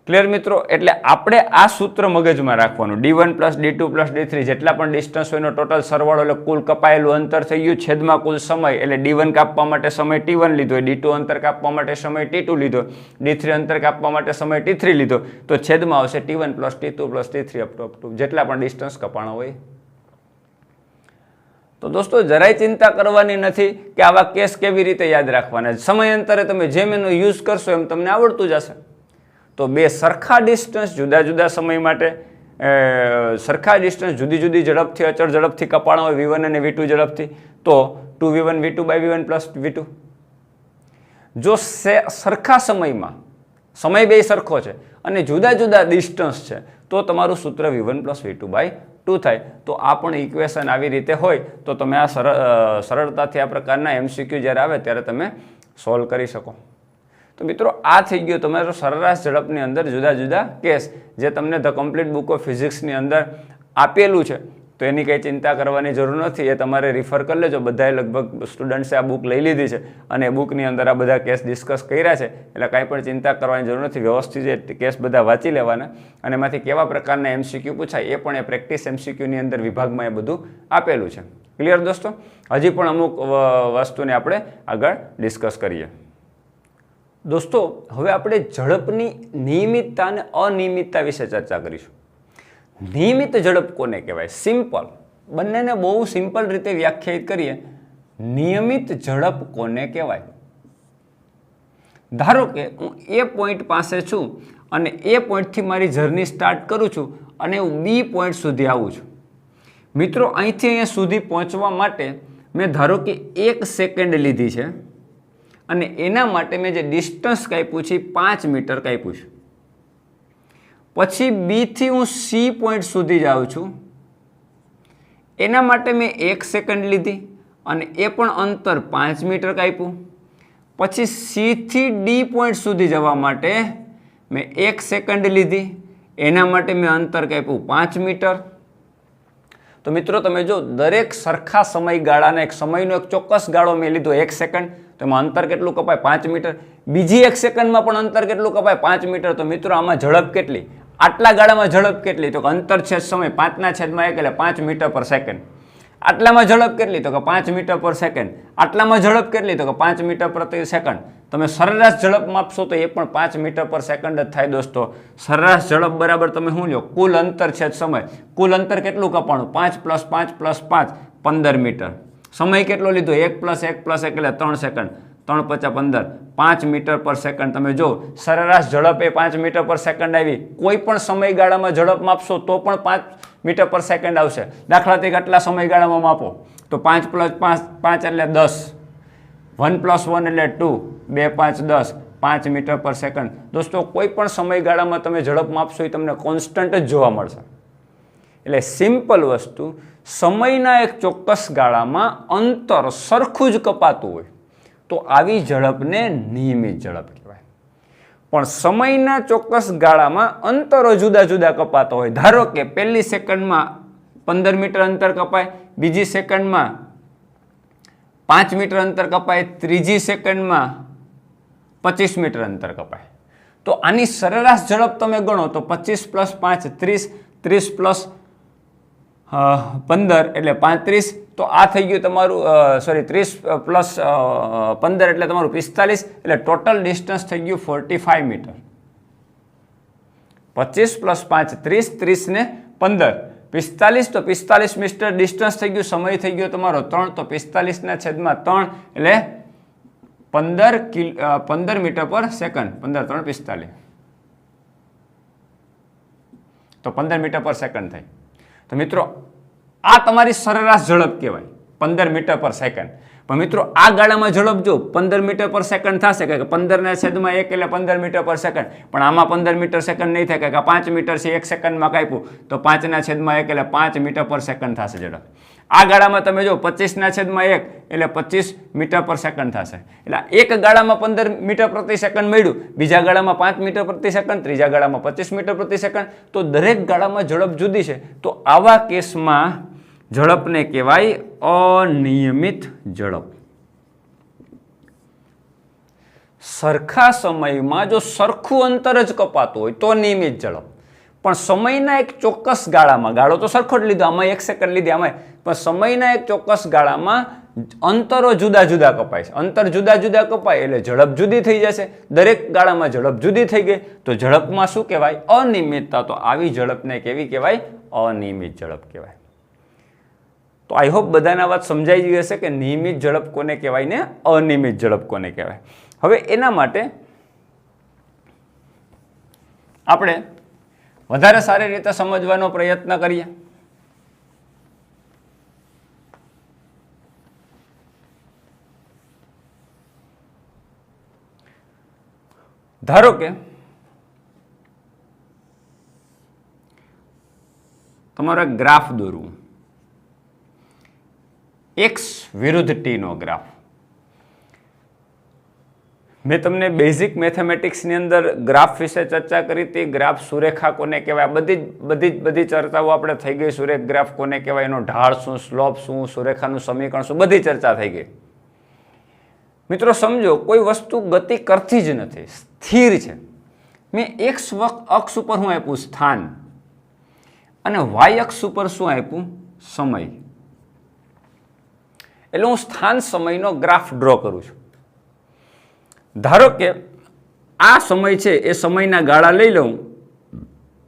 ક્લિયર મિત્રો? એટલે આપણે આ સૂત્ર મગજમાં રાખવાનું, d1 + d2 + d3 જેટલા પણ ડિસ્ટન્સ હોય એનો ટોટલ સરવાળો, એટલે કુલ કપાયેલું અંતર થઈ ગયું, છેદમાં કુલ સમય, એટલે d1 કાપવા માટે સમય t1 લીધો, d2 અંતર કાપવા માટે સમય t2 લીધો, d3 અંતર કાપવા માટે સમય t3 લીધો, તો છેદમાં આવશે t1 + t2 + t3 up to જેટલા પણ ડિસ્ટન્સ કપાણા હોય. તો દોસ્તો જરાય ચિંતા કરવાની નથી કે આવા કેસ કેવી રીતે યાદ રાખવાના. સમયાંતરે તમે જેમ એનો યુઝ કરશો એમ તમને આવડતું જશે. તો બે સરખા ડિસ્ટન્સ જુદા જુદા સમય માટે સરખા ડિસ્ટન્સ જુદી જુદી ઝડપથી અચળ ઝડપથી કપાણા હોય v1 અને v2 ઝડપથી, તો 2v1 v2 / v1 + v2. જો સરખા સમયમાં સમય બે સરખો છે અને જુદા જુદા ડિસ્ટન્સ છે તો તમારું સૂત્ર v1 + v2 / 2 થાય. તો આ પણ ઇક્વેશન આવી રીતે હોય તો તમે આ સરળતાથી આ પ્રકારના MCQ જ્યારે આવે ત્યારે તમે સોલ્વ કરી શકો. તો મિત્રો આ થઈ ગયો તમારો સરેરાશ ઝડપની અંદર જુદા જુદા કેસ જે તમને ધ કમ્પ્લીટ બુક ઓફ ફિઝિક્સની અંદર આપેલું છે. તો એની કંઈ ચિંતા કરવાની જરૂર નથી, એ તમારે રિફર કરી લેજો. બધાએ લગભગ સ્ટુડન્ટ્સે આ બુક લઈ લીધી છે અને બુકની અંદર આ બધા કેસ ડિસ્કસ કર્યા છે, એટલે કાંઈ પણ ચિંતા કરવાની જરૂર નથી. વ્યવસ્થિત એ કેસ બધા વાંચી લેવાના અને એમાંથી કેવા પ્રકારના MCQ પૂછાય એ પણ એ પ્રેક્ટિસ MCQની અંદર વિભાગમાં એ બધું આપેલું છે. ક્લિયર દોસ્તો? હજી પણ અમુક વસ્તુને આપણે આગળ ડિસ્કસ કરીએ. દોસ્તો હવે આપણે ઝડપની નિયમિતતા અને અનિયમિતતા વિશે ચર્ચા કરીશું. નિયમિત ઝડપ કોને કહેવાય? સિમ્પલ, બંનેને બહુ સિમ્પલ રીતે વ્યાખ્યાયિત કરીએ. નિયમિત ઝડપ કોને કહેવાય? ધારો કે હું એ પોઈન્ટ પાસે છું અને એ પોઈન્ટથી મારી જર્ની સ્ટાર્ટ કરું છું અને હું બી પોઈન્ટ સુધી આવું છું. મિત્રો અહીંથી અહીંયા સુધી પહોંચવા માટે મેં ધારો કે 1 સેકન્ડ લીધી છે અને એના માટે મેં જે ડિસ્ટન્સ કાપ્યું છે 5 મીટર કાપ્યું છે. પછી બીથી હું સી પોઈન્ટ સુધી જાઉં છું, એના માટે મેં 1 સેકન્ડ લીધી અને એ પણ અંતર 5 મીટર કાપ્યું. પછી સીથી ડી પોઈન્ટ સુધી જવા માટે મેં 1 સેકન્ડ લીધી, એના માટે મેં અંતર કાપ્યું 5 મીટર. તો મિત્રો તમે જો દરેક સરખા સમયગાળાના એક સમયનો એક ચોક્કસ ગાળો મેં લીધો 1 સેકન્ડ, તો એમાં અંતર કેટલું કપાય? 5 મીટર. બીજી 1 સેકન્ડમાં પણ અંતર કેટલું કપાય? 5 મીટર. તો મિત્રો આમાં ઝડપ કેટલી? આટલા ગાળામાં ઝડપ કેટલી? તો કે અંતર છેદ સમય 5/1 એટલે 5 મીટર પર સેકન્ડ. આટલામાં ઝડપ કેટલી? તો કે 5 મીટર પર સેકન્ડ. આટલામાં ઝડપ કેટલી? તો કે 5 મીટર પ્રતિ સેકન્ડ. તમે સરેરાશ ઝડપ માપશો તો એ પણ 5 મીટર પર સેકન્ડ જ થાય દોસ્તો. સરેરાશ ઝડપ બરાબર તમે શું લો? કુલ અંતર છેદ સમય. કુલ અંતર કેટલું કપાણું? 5 + 5 + 5 15 મીટર. સમય કેટલો લીધો? 1 + 1 + 1 એટલે 3 સેકન્ડ. 3 × 5 = 15. 5 મીટર પર સેકન્ડ. તમે જો સરેરાશ ઝડપ એ 5 મીટર પર સેકન્ડ આવી. કોઈ પણ સમયગાળામાં ઝડપ માપશો તો પણ 5 મીટર પર સેકન્ડ આવશે. દાખલા તરીકે આટલા સમયગાળામાં માપો તો 5 + 5 એટલે 10, 1 + 1 એટલે 2, 2 × 5 = 10, 5 મીટર પર સેકન્ડ. દોસ્તો કોઈ પણ સમયગાળામાં તમે ઝડપ માપશો એ તમને કોન્સ્ટન્ટ જ જોવા મળશે. એટલે સિમ્પલ વસ્તુ, સમયના એક ચોક્કસ ગાળામાં અંતર સરખું જ કપાતું હોય તો આવી ઝડપને નિયમિત ઝડપ કહેવાય. પણ સમયના ચોક્કસ ગાળામાં અંતરો જુદા જુદા કપાતા હોય. ધારો કે પહેલી સેકન્ડમાં 15 મીટર અંતર કપાય, બીજી સેકન્ડમાં 5 મીટર અંતર કપાય, ત્રીજી સેકન્ડમાં 25 મીટર અંતર કપાય. તો આની સરેરાશ ઝડપ તમે ગણો તો 25 + 5 30, 30 + 15 એટલે 35. તો આ થઈ ગયું તમારું 30 + 15 એટલે તમારું 45. એટલે ટોટલ ડિસ્ટન્સ થઈ ગયું 45 મીટર. 25 + 5 30, 30 ને 15 45. તો 45 મીટર ડિસ્ટન્સ થઈ ગયું. સમય થઈ ગયો તમારો 3. તો 45/3 એટલે 15 મીટર પર સેકન્ડ. 15 × 3 = 45. તો 15 મીટર પર સેકન્ડ થાય. તો મિત્રો આ તમારી સરેરાશ ઝડપ કહેવાય 15 મીટર પર સેકન્ડ. પણ મિત્રો આ ગાળામાં ઝડપ જો 15 મીટર પર સેકન્ડ થશે કે 15/1 એટલે 15 મીટર પર સેકન્ડ. પણ આમાં 15 મીટર સેકન્ડ નહીં થાય કે 5 મીટર છે 1 સેકન્ડમાં કાપ્યું તો 5/1 એટલે 5 મીટર પર સેકન્ડ થશે ઝડપ. આ ગાળામાં તમે જો 25/1 એટલે 25 મીટર પર સેકન્ડ થશે. એટલે એક ગાળામાં 15 મીટર પ્રતિ સેકન્ડ મળ્યું, બીજા ગાળામાં 5 મીટર પ્રતિ સેકન્ડ, ત્રીજા ગાળામાં 25 મીટર પ્રતિ સેકન્ડ. તો દરેક ગાળામાં ઝડપ જુદી છે. તો આવા કેસમાં ઝડપને કહેવાય અનિયમિત ઝડપ. સરખા સમયમાં જો સરખું અંતર જ કપાતું હોય તો નિયમિત ઝડપ, પણ સમયના એક ચોક્કસ ગાળામાં, ગાળો તો સરખો જ લીધો, આમાં 1 સેકન્ડ લીધી, આમાં પણ સમયના એક ચોક્કસ ગાળામાં અંતરો જુદા જુદા કપાય છે. અંતર જુદા જુદા કપાય એટલે ઝડપ જુદી થઈ જશે. દરેક ગાળામાં ઝડપ જુદી થઈ ગઈ તો ઝડપમાં શું કહેવાય? અનિયમિતતા. તો આવી ઝડપને કેવી કહેવાય? અનિયમિત ઝડપ કહેવાય. તો આઈ હોપ બધાને આ વાત સમજાઈ ગઈ હશે કે નિયમિત ઝડપ કોને કહેવાય ને અનિયમિત ઝડપ કોને કહેવાય. હવે એના માટે આપણે વધારે સારી રીતે સમજવાનો પ્રયત્ન કરીએ. ધારો કે તમારે ગ્રાફ દોરવું, એક્સ વિરુદ્ધ ટી નો ગ્રાફ. મેં તમને બેઝિક મેથેમેટિક્સની અંદર ગ્રાફ વિશે ચર્ચા કરી હતી. ગ્રાફ સુરેખા કોને કહેવાય, બધી ચર્ચાઓ આપણે થઈ ગઈ. સુરેખ ગ્રાફ કોને કહેવાય, એનો ઢાળ શું, સ્લોપ શું, સુરેખાનું સમીકરણ શું, બધી ચર્ચા થઈ ગઈ. મિત્રો સમજો, કોઈ વસ્તુ ગતિ કરતી જ નથી, સ્થિર છે. મેં એક્સ અક્ષ ઉપર શું આપ્યું? સ્થાન. અને વાય અક્ષ ઉપર શું આપ્યું? સમય. એટલે હું સ્થાન સમયનો ગ્રાફ ડ્રો કરું છું. ધારો કે આ સમય છે એ સમયના ગાળા લઈ લઉં.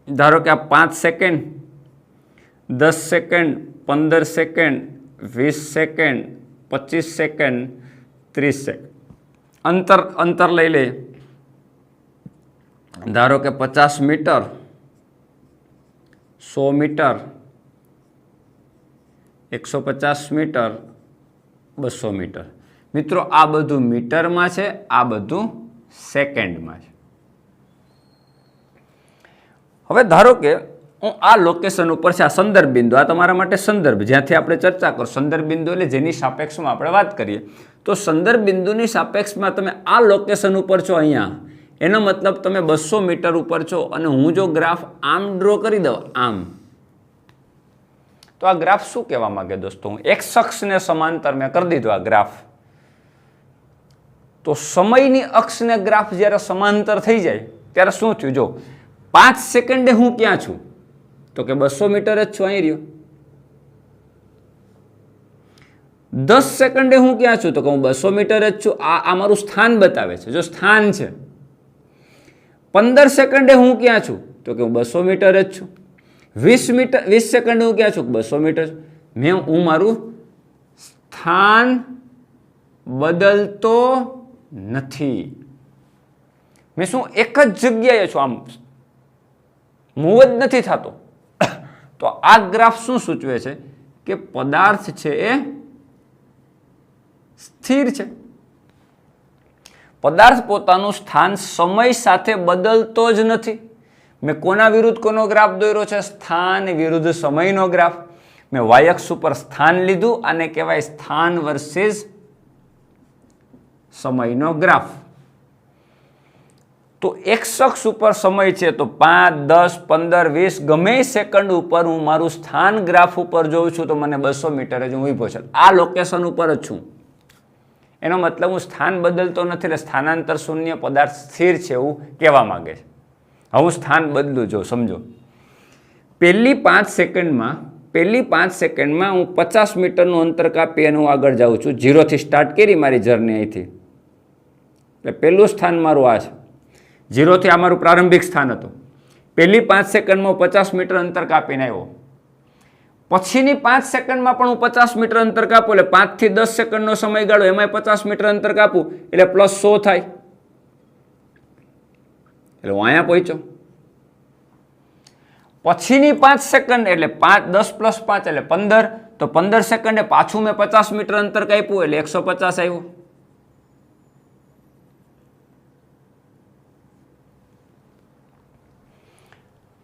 ધારો કે આ 5 second, 10 second, 15 second, 20 second, 25 second, 30 second અંતર લઈ લે. ધારો કે 50 મીટર, 100 મીટર, 150 મીટર, 200 મીટર. મિત્રો આ બધું મીટરમાં છે, આ બધું સેકન્ડમાં છે. હવે ધારો કે હું આ લોકેશન ઉપર છે, આ સંદર્ભ બિંદુ, આ તમારા માટે સંદર્ભ, જ્યાંથી આપણે ચર્ચા કરો. સંદર્ભ બિંદુ એટલે જેની સાપેક્ષમાં આપણે વાત કરીએ. તો સંદર્ભ બિંદુની સાપેક્ષમાં તમે આ લોકેશન ઉપર છો અહીંયા, એનો મતલબ તમે 200 મીટર ઉપર છો. અને હું જો ગ્રાફ આમ ડ્રો કરી દઉં, આમ, તો આ ગ્રાફ શું કહેવા માંગે દોસ્તો? હું એક્સ અક્ષને સમાંતર મેં કરી દીધો આ ગ્રાફ. તો સમયની અક્ષને ગ્રાફ જ્યારે સમાંતર થઈ જાય ત્યારે શું થયું? જો 5 સેકન્ડે હું ક્યાં છું? તો કે 200 મીટર જ છું, અહીં રહ્યો. 10 સેકન્ડે હું ક્યાં છું? તો કે હું 200 મીટર જ છું. આ મારું સ્થાન બતાવે છે, જો સ્થાન છે. 15 સેકન્ડે હું ક્યાં છું? તો કે હું 200 મીટર જ છું. 20 સેકન્ડે હું ક્યાં છું? 200 મીટર. હું મારું સ્થાન બદલતો નથી. મેં શું એક જ જગ્યાએ છું, આમ મૂવ જ નથી થતો. તો આ ગ્રાફ શું સૂચવે છે? કે પદાર્થ છે એ સ્થિર છે. પદાર્થ પોતાનું સ્થાન સમય સાથે બદલતો જ નથી. મેં કોના વિરુદ્ધ કોનો ગ્રાફ દોર્યો છે? સ્થાન વિરુદ્ધ સમયનો ગ્રાફ. મેં વાય અક્ષ ઉપર સ્થાન લીધું, આને કહેવાય સ્થાન વર્સિસ સમયનો ગ્રાફ. તો એક્સ અક્ષ ઉપર સમય છે, તો 5, 10, 15, 20 ગમે સેકન્ડ ઉપર હું મારું સ્થાન ગ્રાફ ઉપર જોઉં છું તો મને 200 મીટર જ હું ઊભો છું. આ લોકેશન ઉપર જ છું. એનો મતલબ હું સ્થાન બદલતો નથી, એટલે સ્થાનાંતર શૂન્ય, પદાર્થ સ્થિર છે એવું કહેવા માંગે છે. હવે હું સ્થાન બદલું, જો સમજો. પહેલી 5 સેકન્ડમાં હું 50 મીટરનું અંતર કાપી અને હું આગળ જાઉં છું. 0 થી સ્ટાર્ટ કરી મારી જર્ની અહીંથી. એટલે પહેલું સ્થાન મારું આ છે. 0 થી આ મારું પ્રારંભિક સ્થાન હતું. પહેલી 5 સેકન્ડમાં 50 મીટર અંતર કાપીને આવ્યો. પછીની 5 સેકન્ડમાં પણ હું 50 મીટર અંતર કાપું, એટલે 5 થી 10 સેકન્ડનો સમયગાળો, એમાં 50 મીટર અંતર કાપું એટલે +100 થાય. એટલે હું અહીંયા પહોંચ્યો. પછીની 5 સેકન્ડ એટલે 10 + 5 એટલે 15. તો 15 સેકન્ડે પાછું મેં 50 મીટર અંતર કાપ્યું એટલે 150 આવ્યું.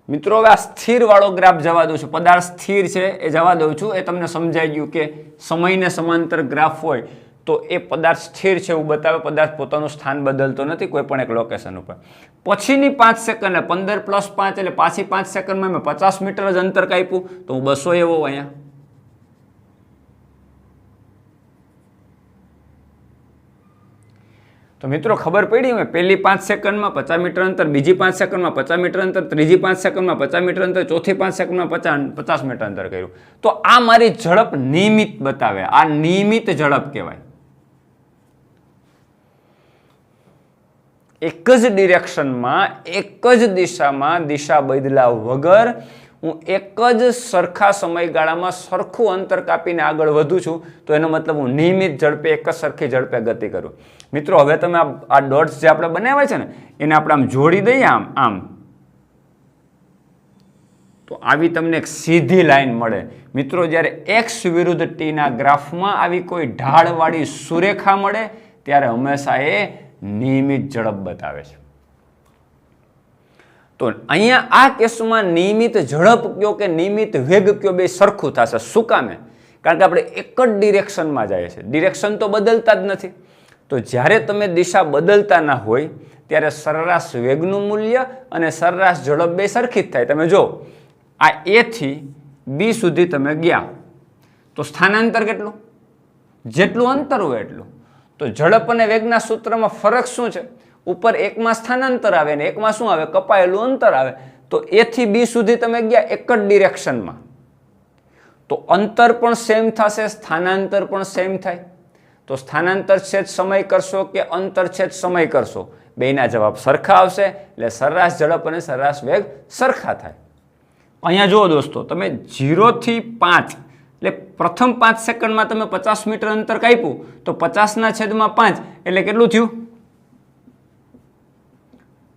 મિત્રો હવે આ સ્થિર વાળો ગ્રાફ જવા દઉં છું. પદાર્થ સ્થિર છે એ જવા દઉં છું. એ તમને સમજાઈ ગયું કે સમયને સમાંતર ગ્રાફ હોય તો એ પદાર્થ સ્થિર છે એવું બતાવે. પદાર્થ પોતાનું સ્થાન બદલતો નથી કોઈ પણ એક લોકેશન ઉપર. પછીની 5 સેકન્ડ 15 + 5 એટલે પાછી 5 સેકન્ડમાં મેં 50 મીટર જ અંતર કાપ્યું તો હું 200 એવો અહીંયા. તો તો મિત્રો ખબર પડી મેં પહેલી 5 સેકન્ડમાં 50 મીટર અંતર, બીજી 5 સેકન્ડમાં 50 મીટર અંતર, ત્રીજી 5 સેકન્ડમાં 50 મીટર અંતર, ચોથી 5 સેકન્ડમાં 50 મીટર અંતર કર્યું. તો આ મારી ઝડપ નિયમિત બતાવે. આ નિયમિત ઝડપ કહેવાય. એક જ ડિરેક્શનમાં, એક જ દિશામાં, દિશા બદલાવ વગર હું એક જ સરખા સમયગાળામાં સરખું અંતર કાપીને આગળ વધું છું, તો એનો મતલબ હું નિયમિત ઝડપે એક જ સરખી ઝડપે ગતિ કરું. મિત્રો હવે તમે આ ડોટ્સ જે આપણે બનાવ્યા છે ને એને આપણે આમ જોડી દઈએ આમ તો આવી તમને એક સીધી લાઈન મળે. મિત્રો જ્યારે એક્સ વિરુદ્ધ ટીના ગ્રાફમાં આવી કોઈ ઢાળવાળી સુરેખા મળે ત્યારે હંમેશા એ નિયમિત ઝડપ બતાવે છે. તો અહીંયા આ કેસમાં નિયમિત ઝડપ કયો કે નિયમિત વેગ કયો બે સરખું થશે. શું કામે? કારણ કે આપણે એક જ ડિરેક્શનમાં જઈએ છીએ, ડિરેક્શન તો બદલતા જ નથી. તો જ્યારે તમે દિશા બદલતા ના હોય ત્યારે સરેરાશ વેગનું મૂલ્ય અને સરેરાશ ઝડપ બે સરખી જ થાય. તમે જો આ એ થી બી સુધી તમે ગયા તો સ્થાનાંતર કેટલું? જેટલું અંતર હોય એટલું. તો ઝડપ અને વેગના સૂત્રમાં ફરક શું છે? ઉપર એકમાં સ્થાનાંતર આવે ને એકમાં શું આવે? કપાયેલું અંતર આવે. તો એ થી બી સુધી તમે ગયા એક જ ડિરેક્શનમાં, તો અંતર પણ સેમ થશે, સ્થાનાંતર પણ સેમ થાય. તો સ્થાનાંતર છેદ સમય કરશો કે અંતર છેદ સમય કરશો, બેના જવાબ સરખા આવશે. એટલે સરેરાશ ઝડપ અને સરેરાશ વેગ સરખા થાય. અહીંયા જુઓ દોસ્તો, તમે 0 થી 5 એટલે પ્રથમ 5 સેકન્ડમાં તમે 50 મીટર અંતર કાપ્યું તો 50/5 એટલે કેટલું થયું?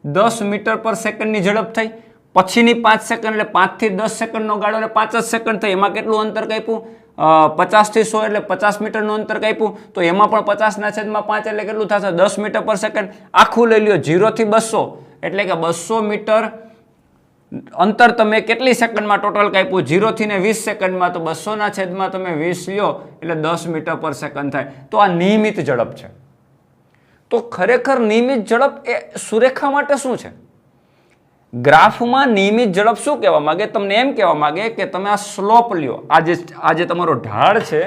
10 મીટર પર સેકન્ડની ઝડપ થઈ. પછીની 5 સેકન્ડ એટલે 5 થી 10 સેકન્ડનો ગાળો એટલે 5 જ સેકન્ડ થઈ. એમાં કેટલું અંતર કાપ્યું? 50 થી 100 એટલે 50 મીટરનું અંતર કાપ્યું. તો એમાં પણ 50/5 એટલે કેટલું થશે? 10 મીટર પર સેકન્ડ. આખું લઈ લ્યો 0 થી 200 એટલે કે 200 મીટર અંતર તમે કેટલી સેકન્ડમાં ટોટલ કાપ્યું? 0 થી ને 20 સેકન્ડમાં. તો 200/માં તમે 20 લ્યો એટલે 10 મીટર પર સેકન્ડ થાય. તો આ નિયમિત ઝડપ છે. તો ખરેખર નિયમિત ઝડપ એ સુરેખા માટે શું છે? ગ્રાફમાં નિયમિત ઝડપ શું કહેવા માંગે? તમને એમ કહેવા માંગે કે તમે આ સ્લોપ લ્યો, આ જે તમારો ઢાળ છે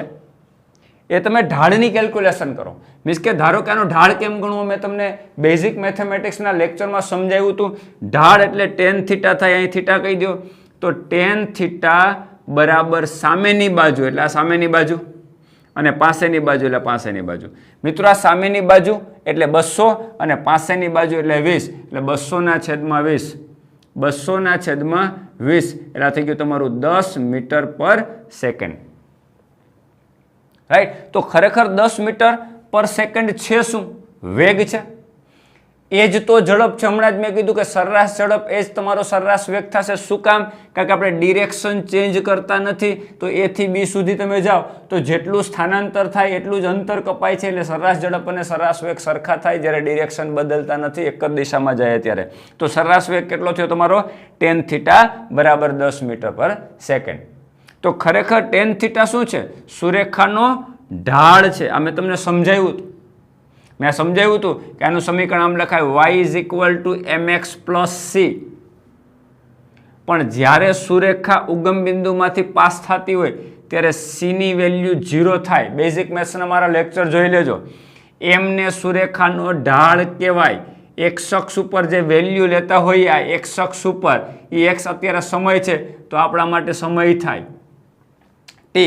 એ તમે ઢાળની કેલ્ક્યુલેશન કરો. મીન્સ કે ધારો કે આનો ઢાળ કેમ ગણવો મેં તમને બેઝિક મેથેમેટિક્સના લેક્ચરમાં સમજાવ્યું હતું. ઢાળ એટલે tan થીટા થાય. અહીં થીટા કહી દો તો tan થીટા બરાબર સામેની બાજુ એટલે આ સામેની બાજુ અને પાસેની બાજુ એટલે પાસેની બાજુ. મિત્રો આ સામેની બાજુ એટલે 200 અને પાસેની બાજુ એટલે 20 એટલે 200/20. 200/20 એટલે આ થઈ ગયું તમારું 10 મીટર પર સેકન્ડ. રાઈટ? તો ખરેખર 10 મીટર પર સેકન્ડ છે શું? વેગ છે. એ જ તો ઝડપ છે. હમણાં જ મેં કીધું કે સરેરાશ ઝડપ એ જ તમારો સરેરાશ વેગ થશે. શું કામ? કારણ કે આપણે ડિરેક્શન ચેન્જ કરતા નથી. તો એ થી બી સુધી તમે જાઓ તો જેટલું સ્થાનાંતર થાય એટલું જ અંતર કપાય છે. એટલે સરેરાશ ઝડપ અને સરેરાશ વેગ સરખા થાય જ્યારે ડિરેક્શન બદલતા નથી, એક જ દિશામાં જાય ત્યારે. તો સરેરાશ વેગ કેટલો થયો તમારો? tan થીટા બરાબર 10 મીટર પર સેકન્ડ. તો ખરેખર tan થીટા શું છે? સુરેખાનો ઢાળ છે. આ મેં તમને સમજાવ્યું હતું. મેં સમજાવ્યું હતું કે આનું સમીકરણ આમ લખાય y mx + c. પણ જ્યારે સુરેખા ઉગમ બિંદુમાંથી પાસ થતી હોય ત્યારે c ની વેલ્યુ 0 થાય. બેઝિક મેથ્સના મારા લેક્ચર જોઈ લેજો. એમને સુરેખાનો ઢાળ કહેવાય. એક્સ અક્ષ ઉપર જે વેલ્યુ લેતા હોય આ એક્સ અક્ષ ઉપર, એ એક્સ અત્યારે સમય છે તો આપણા માટે સમય થાય t,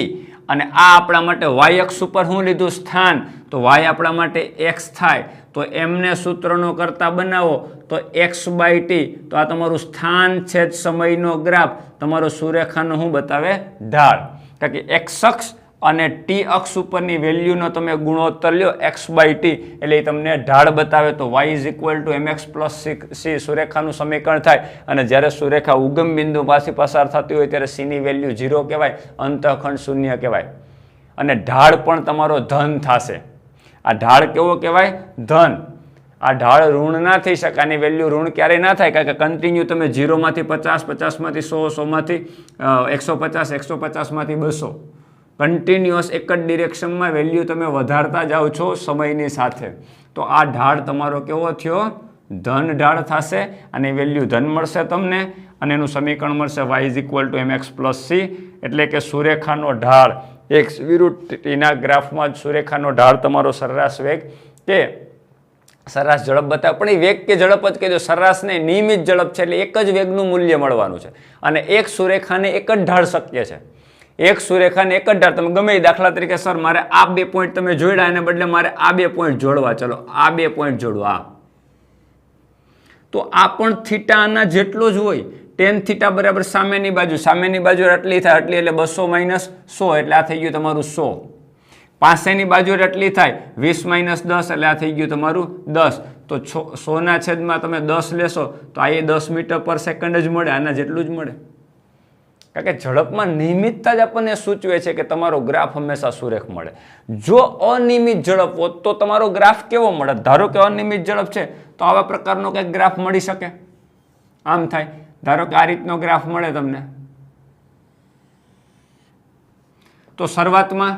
અને આ આપણા માટે y અક્ષ ઉપર શું લીધું? સ્થાન. તો y આપણા માટે x થાય. તો એમને સૂત્રનો કરતા બનાવો તો x/t. તો આ તમારું સ્થાન છેદ સમયનો ગ્રાફ તમારો સુરેખાનો શું બતાવે? ઢાળ. કારણ કે x અક્ષ અને t અક્ષ ઉપરની વેલ્યુનો તમે ગુણોત્તર લ્યો x/t એટલે એ તમને ઢાળ બતાવે. તો y mx + c સુરેખાનું સમીકરણ થાય. અને જ્યારે સુરેખા ઉગમ બિંદુમાંથી પસાર થતી હોય ત્યારે c ની વેલ્યુ 0 કહેવાય, અંતઃખંડ શૂન્ય કહેવાય. અને ઢાળ પણ તમારો ધન થશે. આ ઢાળ કેવો કહેવાય? ધન. આ ઢાળ ઋણ ના થઈ શકે. આની વેલ્યુ ઋણ ક્યારેય ના થાય કારણ કે કન્ટિન્યુ તમે 0 માંથી 50, 50 માંથી 100, 100 માંથી 150, 150 માંથી 200 કન્ટિન્યુઅસ એક જ ડિરેક્શનમાં વેલ્યુ તમે વધારતા જાઓ છો સમયની સાથે. તો આ ઢાળ તમારો કેવો થયો? ધન ઢાળ થશે. અને વેલ્યુ ધન મળશે તમને અને એનું સમીકરણ મળશે y mx + c. એટલે કે સુરેખાનો ઢાળ એક્સ વિરુદ્ધ ટીના ગ્રાફમાં સુરેખાનો ઢાળ તમારો સરેરાશ વેગ કે સરેરાશ ઝડપ બતાવે, પણ એ વેગ કે ઝડપ જ કહેજો, સરેરાશ નહીં, નિયમિત ઝડપ છે એટલે એક જ વેગનું મૂલ્ય મળવાનું છે. અને એક સુરેખાને એક જ ઢાળ શક્ય છે, એક સુરેખાને એક જ ઢાળ. તમે ગમે એ દાખલા તરીકે સર મારે આ 2 પોઈન્ટ તમે જોડ્યા એને બદલે મારે આ 2 પોઈન્ટ જોડવા, ચલો આ 2 પોઈન્ટ જોડવા, તો આ પણ થીટા આના જેટલો જ હોય. ટેન થીટા બરાબર સામેની બાજુ આટલી થાય, આટલી એટલે 200 માઇનસ 100 એટલે આ થઈ ગયું તમારું 100. પાસેની બાજુ આટલી થાય 20 માઇનસ 10 એટલે આ થઈ ગયું તમારું 10. તો 100 છેદમાં તમે 10 લેશો તો આ 10 મીટર પર સેકન્ડ જ મળે, આના જેટલું જ મળે. કારણ કે ઝડપમાં નિયમિતતા જ આપણને સૂચવે છે કે તમારો ગ્રાફ હંમેશા સુરેખ મળે. જો અનિયમિત ઝડપ હોત તો તમારો ગ્રાફ કેવો મળે? ધારો કે અનિયમિત ઝડપ છે તો આવા પ્રકારનો કંઈક ગ્રાફ મળી શકે, આમ થાય. ધારો કે આ રીતનો ગ્રાફ મળે તમને, તો શરૂઆતમાં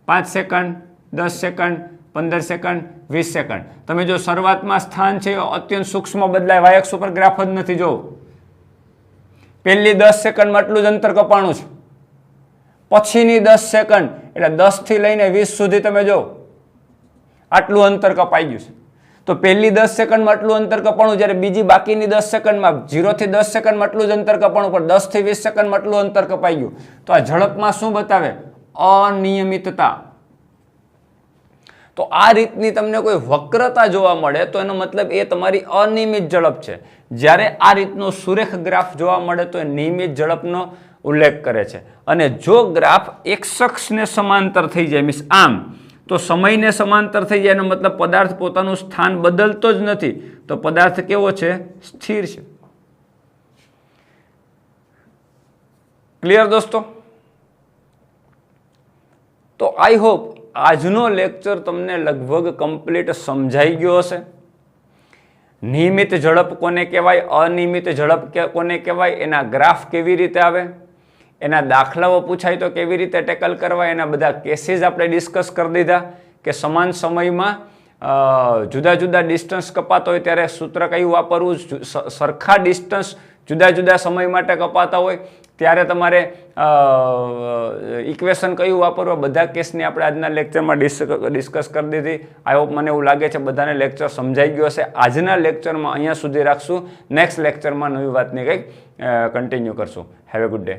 5 સેકન્ડ, 10 સેકન્ડ, 15 સેકન્ડ, 20 સેકન્ડ. તમે જો શરૂઆતમાં સ્થાન છે અત્યંત સૂક્ષ્મ બદલાય, વાય અક્ષ ઉપર ગ્રાફ જ નથી. જો પહેલી 10 સેકન્ડમાં આટલું જ અંતર કપાણું છે, પછીની 10 સેકન્ડ એટલે 10 થી લઈને 20 સુધી તમે જો આટલું અંતર કપાઈ ગયું છે. તો પહેલી 10 સેકન્ડમાં આટલું અંતર કપાણું, જ્યારે બીજી બાકીની 10 સેકન્ડમાં 0 થી 10 સેકન્ડમાં આટલું જ અંતર કપાણું, પણ 10 થી 20 સેકન્ડમાં આટલું અંતર કપાઈ ગયું. તો આ ઝડપમાં શું બતાવે? અનિયમિતતા. તો આ રીતની તમને કોઈ વક્રતા જોવા મળે તો એનો મતલબ એ તમારી અનિયમિત ઝડપ છે. જ્યારે આ રીતનો સુરેખ ગ્રાફ જોવા મળે તો એ નિયમિત ઝડપનો ઉલ્લેખ કરે છે. અને જો ગ્રાફ એક્સ અક્ષને સમાંતર થઈ જાય, મીન્સ આમ, તો સમયને સમાંતર થઈ જાય એનો મતલબ પદાર્થ પોતાનું સ્થાન બદલતો જ નથી, તો પદાર્થ કેવો છે? સ્થિર છે. ક્લિયર દોસ્તો? તો આઈ હોપ આજનો લેક્ચર તમને લગભગ કમ્પ્લીટ સમજાઈ ગયો હશે. નિયમિત ઝડપ કોને કહેવાય, અનિયમિત ઝડપ કોને કહેવાય, એના ગ્રાફ કેવી રીતે આવે, એના દાખલાઓ પૂછાય તો કેવી રીતે ટેકલ કરવા, એના બધા કેસીસ આપણે ડિસ્કસ કરી દીધા. કે સમાન સમયમાં જુદા જુદા ડિસ્ટન્સ કપાતો હોય ત્યારે સૂત્ર કયું વાપરવું, સરખા ડિસ્ટન્સ જુદા જુદા સમય માટે કપાતા હોય ત્યારે તમારે ઇક્વેશન કયું વાપરવા, બધા કેસની આપણે આજના લેક્ચરમાં ડિસ્કસ કરી દીધી. આઈ હોપ મને એવું લાગે છે બધાને લેક્ચર સમજાઈ ગયો હશે. આજના લેક્ચરમાં અહીંયા સુધી રાખશું. નેક્સ્ટ લેક્ચરમાં નવી વાતની કંઈક કન્ટિન્યુ કરશું. Have a good day.